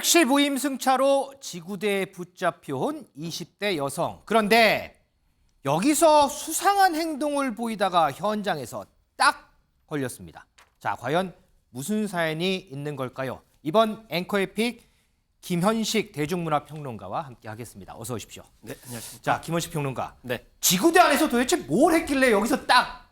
택시 부임 승차로 지구대에 붙잡혀온 20대 여성. 그런데 여기서 수상한 행동을 보이다가 현장에서 딱 걸렸습니다. 자, 과연 무슨 사연이 있는 걸까요? 이번 앵커의 픽 김현식 대중문화평론가와 함께 하겠습니다. 어서 오십시오. 네, 안녕하십니까. 자, 김현식 평론가. 네. 지구대 안에서 도대체 뭘 했길래 여기서 딱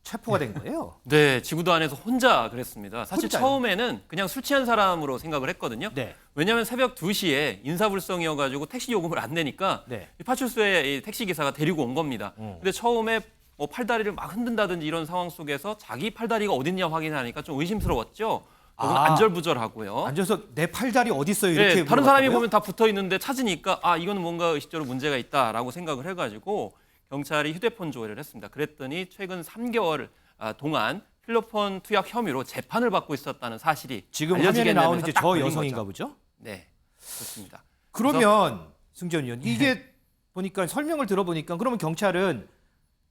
체포가 된 거예요? 네, 지구도 안에서 혼자 그랬습니다. 사실 혼자요? 처음에는 그냥 술 취한 사람으로 생각을 했거든요. 네. 왜냐하면 새벽 2시에 인사불성이어가지고 택시 요금을 안 내니까 네. 이 파출소에 이 택시기사가 데리고 온 겁니다. 근데 처음에 뭐 팔다리를 막 흔든다든지 이런 상황 속에서 자기 팔다리가 어딨냐 확인하니까 좀 의심스러웠죠. 혹은 아. 안절부절하고요. 앉아서 내 팔다리 어디 있어요? 이렇게 네, 다른 사람이 물어봤다고요? 보면 다 붙어 있는데 찾으니까 아 이거는 뭔가 의식적으로 문제가 있다라고 생각을 해가지고 경찰이 휴대폰 조회를 했습니다. 그랬더니 최근 3개월 동안 필로폰 투약 혐의로 재판을 받고 있었다는 사실이 지금 알려지게 화면에 나오는 되면서 이제 딱 저 걸린 여성인가 거죠. 보죠? 네, 그렇습니다. 그러면 승전 의원 이게 보니까 설명을 들어보니까 그러면 경찰은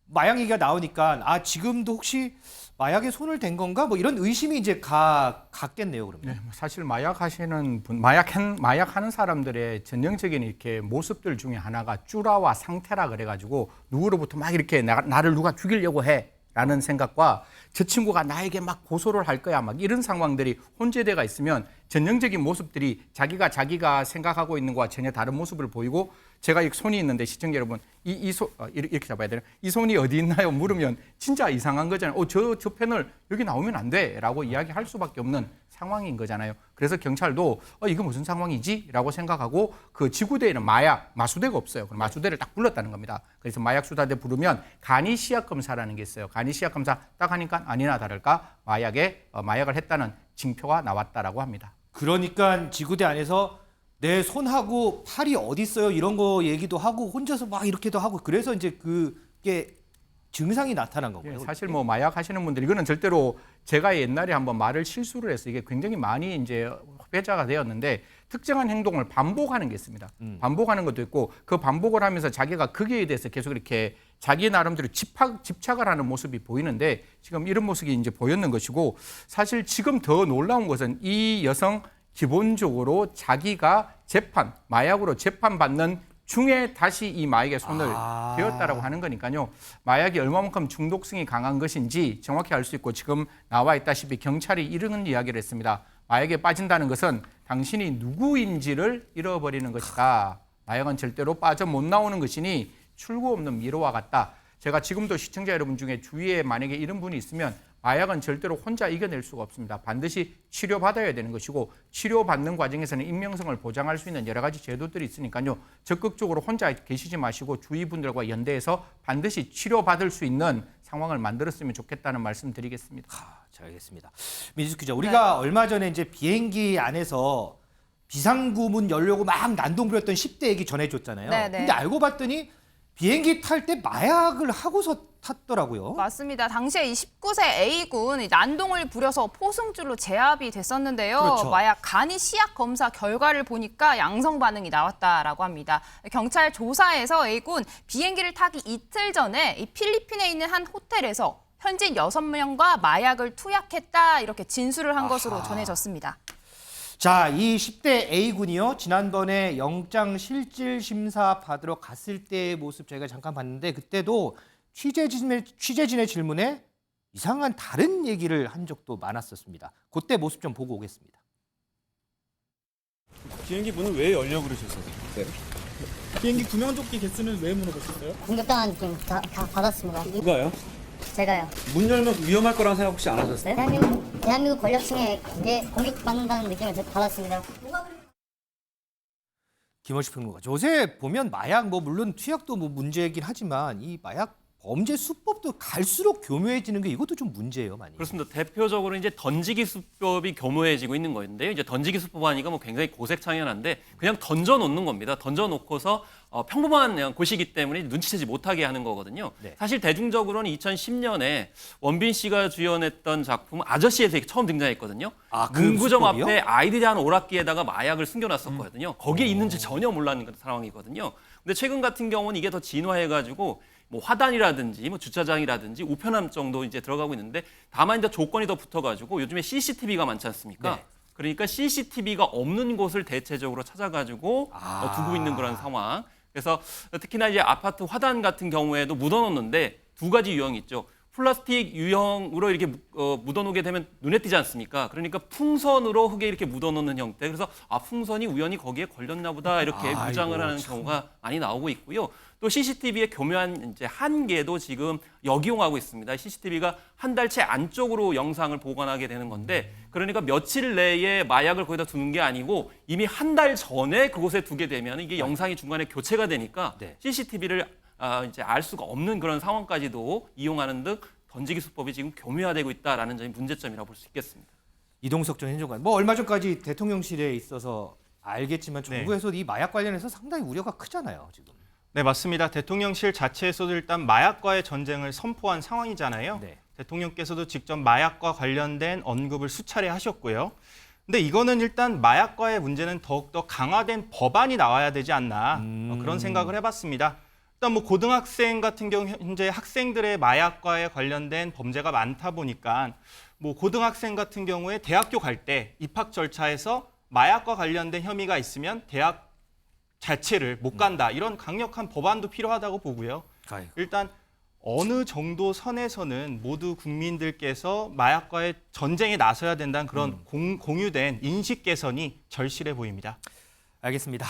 마약 얘기가 나오니까 아 지금도 혹시 마약에 손을 댄 건가 뭐 이런 의심이 이제 갔겠네요 그러면. 네, 사실 마약 하시는 분, 마약하는 사람들의 전형적인 이렇게 모습들 중에 하나가 쭈라와 상태라 그래가지고 누구로부터 막 이렇게 나를 누가 죽이려고 해라는 생각과 저 친구가 나에게 막 고소를 할 거야 막 이런 상황들이 혼재돼가 있으면 전형적인 모습들이 자기가 생각하고 있는 것과 전혀 다른 모습을 보이고 제가 이 손이 있는데 시청자 여러분 이렇게 잡아야 되나? 이 손이 어디 있나요? 물으면 진짜 이상한 거잖아요. 저 패널 여기 나오면 안 돼라고 이야기할 수밖에 없는 상황인 거잖아요. 그래서 경찰도 이거 무슨 상황이지? 라고 생각하고 그 지구대에는 마수대가 없어요. 그럼 마수대를 딱 불렀다는 겁니다. 그래서 마약수사대 부르면 간이 시약 검사라는 게 있어요. 간이 시약 검사 딱 하니까 아니나 다를까 마약을 했다는 징표가 나왔다라고 합니다. 그러니까 지구대 안에서 내 손하고 팔이 어디 있어요 이런 거 얘기도 하고 혼자서 막 이렇게도 하고 그래서 이제 그게 증상이 나타난 거고요. 사실 뭐 마약 하시는 분들 이거는 절대로 제가 옛날에 한번 말을 실수를 해서 이게 굉장히 많이 이제 회자가 되었는데 특정한 행동을 반복하는 게 있습니다. 반복하는 것도 있고 그 반복을 하면서 자기가 거기에 대해서 계속 이렇게 자기 나름대로 집착을 하는 모습이 보이는데 지금 이런 모습이 이제 보였는 것이고 사실 지금 더 놀라운 것은 이 여성 기본적으로 자기가 마약으로 재판받는 중에 다시 이 마약에 손을 대었다라고 하는 거니까요. 마약이 얼마만큼 중독성이 강한 것인지 정확히 알 수 있고 지금 나와 있다시피 경찰이 이런 이야기를 했습니다. 마약에 빠진다는 것은 당신이 누구인지를 잃어버리는 것이다. 마약은 절대로 빠져 못 나오는 것이니 출구 없는 미로와 같다. 제가 지금도 시청자 여러분 중에 주위에 만약에 이런 분이 있으면 마약은 절대로 혼자 이겨낼 수가 없습니다. 반드시 치료받아야 되는 것이고 치료받는 과정에서는 익명성을 보장할 수 있는 여러 가지 제도들이 있으니까요. 적극적으로 혼자 계시지 마시고 주위 분들과 연대해서 반드시 치료받을 수 있는 상황을 만들었으면 좋겠다는 말씀 드리겠습니다. 잘 알겠습니다. 민수 기자, 우리가 얼마 전에 이제 비행기 안에서 비상구문 열려고 막 난동 부렸던 10대 얘기 전해줬잖아요. 네네. 근데 알고 봤더니 비행기 탈 때 마약을 하고서 탔더라고요. 맞습니다. 당시에 이 19세 A군 난동을 부려서 포승줄로 제압이 됐었는데요. 그렇죠. 마약 간이 시약 검사 결과를 보니까 양성 반응이 나왔다라고 합니다. 경찰 조사에서 A군 비행기를 타기 이틀 전에 이 필리핀에 있는 한 호텔에서 현지인 6명과 마약을 투약했다 이렇게 진술을 한 것으로 전해졌습니다. 자, 이 10대 A군이요. 지난번에 영장 실질 심사 받으러 갔을 때의 모습 저희가 잠깐 봤는데 그때도 취재진의 질문에 이상한 다른 얘기를 한 적도 많았었습니다. 그때 모습 좀 보고 오겠습니다. 비행기 문을 왜 열려고 그러셨어요? 네. 비행기 구명조끼 개수는 왜 물어보셨어요? 공격당한 느낌 다 받았습니다. 누가요? 제가요. 문 열면 위험할 거라는 생각 혹시 안 하셨어요? 네? 대한민국 권력층에 공격받는다는 느낌을 받았습니다. 김원식 평론가. 요새 보면 마약 물론 투약도 문제이긴 하지만 이 마약 범죄 수법도 갈수록 교묘해지는 게 이것도 좀 문제예요, 많이. 그렇습니다. 대표적으로 이제 던지기 수법이 교모해지고 있는 건데요. 이제 던지기 수법 하니까 굉장히 고색창연한데 그냥 던져 놓는 겁니다. 던져 놓고서 평범한 그냥 곳이기 때문에 눈치채지 못하게 하는 거거든요. 네. 사실 대중적으로는 2010년에 원빈 씨가 주연했던 작품 아저씨에서 처음 등장했거든요. 그 문구점 수법이요? 앞에 아이들이 오락기에다가 마약을 숨겨놨었거든요. 거기에 있는지 전혀 몰랐는 상황이거든요. 근데 최근 같은 경우는 이게 더 진화해가지고 화단이라든지 주차장이라든지 우편함 정도 이제 들어가고 있는데 다만 이제 조건이 더 붙어가지고 요즘에 CCTV가 많지 않습니까? 네. 그러니까 CCTV가 없는 곳을 대체적으로 찾아가지고 두고 있는 그런 상황. 그래서 특히나 이제 아파트 화단 같은 경우에도 묻어놓는데 두 가지 유형이 있죠. 플라스틱 유형으로 이렇게 묻어놓게 되면 눈에 띄지 않습니까? 그러니까 풍선으로 흙에 이렇게 묻어놓는 형태. 그래서 풍선이 우연히 거기에 걸렸나 보다 이렇게 무장을 하는 경우가 많이 나오고 있고요. 또 CCTV의 교묘한 이제 한계도 지금 역이용하고 있습니다. CCTV가 한 달치 안쪽으로 영상을 보관하게 되는 건데 그러니까 며칠 내에 마약을 거기다 두는 게 아니고 이미 한 달 전에 그곳에 두게 되면 이게 영상이 중간에 교체가 되니까 CCTV를 이제 알 수가 없는 그런 상황까지도 이용하는 등 던지기 수법이 지금 교묘화되고 있다라는 점이 문제점이라고 볼 수 있겠습니다. 이동석 전 행정관. 뭐 얼마 전까지 대통령실에 있어서 알겠지만 정부에서 이 마약 관련해서 상당히 우려가 크잖아요, 지금. 네, 맞습니다. 대통령실 자체에서도 일단 마약과의 전쟁을 선포한 상황이잖아요. 네. 대통령께서도 직접 마약과 관련된 언급을 수차례 하셨고요. 근데 이거는 일단 마약과의 문제는 더욱더 강화된 법안이 나와야 되지 않나 그런 생각을 해봤습니다. 일단 뭐 고등학생 같은 경우 현재 학생들의 마약과에 관련된 범죄가 많다 보니까 뭐 고등학생 같은 경우에 대학교 갈 때 입학 절차에서 마약과 관련된 혐의가 있으면 대학 자체를 못 간다. 이런 강력한 법안도 필요하다고 보고요. 일단 어느 정도 선에서는 모두 국민들께서 마약과의 전쟁에 나서야 된다는 그런 공유된 인식 개선이 절실해 보입니다. 알겠습니다.